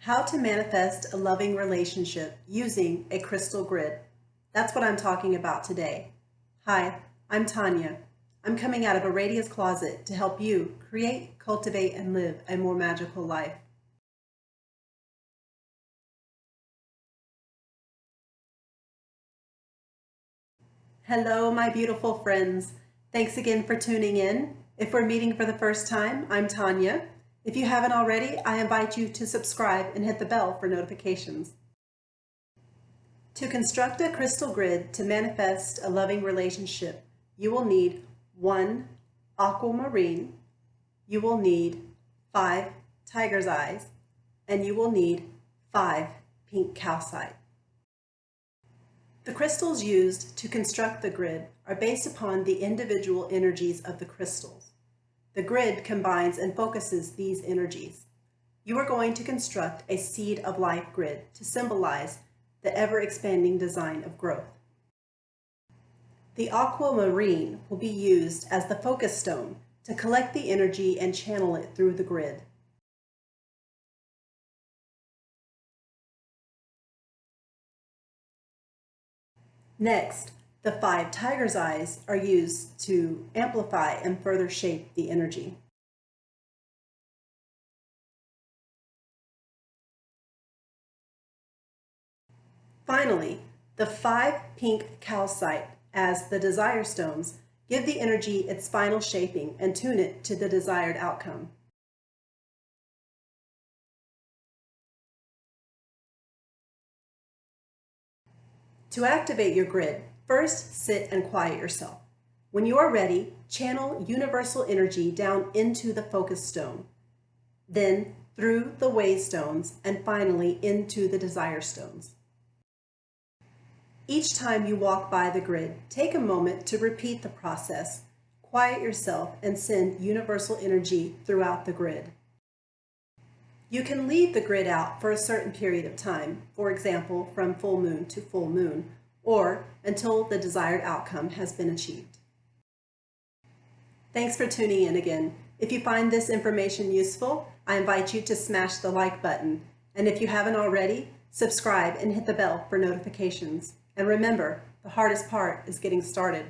How to manifest a loving relationship using a crystal grid. That's what I'm talking about today. Hi, I'm Tanya. I'm coming out of Aradia's closet to help you create, cultivate, and live a more magical life. Hello, my beautiful friends. Thanks again for tuning in. If we're meeting for the first time, I'm Tanya. If you haven't already, I invite you to subscribe and hit the bell for notifications. To construct a crystal grid to manifest a loving relationship, you will need 1 aquamarine, you will need 5 tiger's eyes, and you will need 5 pink calcite. The crystals used to construct the grid are based upon the individual energies of the crystals. The grid combines and focuses these energies. You are going to construct a seed of life grid to symbolize the ever-expanding design of growth. The aquamarine will be used as the focus stone to collect the energy and channel it through the grid. Next, the 5 tiger's eyes are used to amplify and further shape the energy. Finally, the 5 pink calcite as the desire stones give the energy its final shaping and tune it to the desired outcome. To activate your grid, first sit and quiet yourself. When you are ready, channel universal energy down into the focus stone, then through the way stones, and finally into the desire stones. Each time you walk by the grid, take a moment to repeat the process. Quiet yourself and send universal energy throughout the grid. You can leave the grid out for a certain period of time, for example, from full moon to full moon, or until the desired outcome has been achieved. Thanks for tuning in again. If you find this information useful, I invite you to smash the like button. And if you haven't already, subscribe and hit the bell for notifications. And remember, the hardest part is getting started.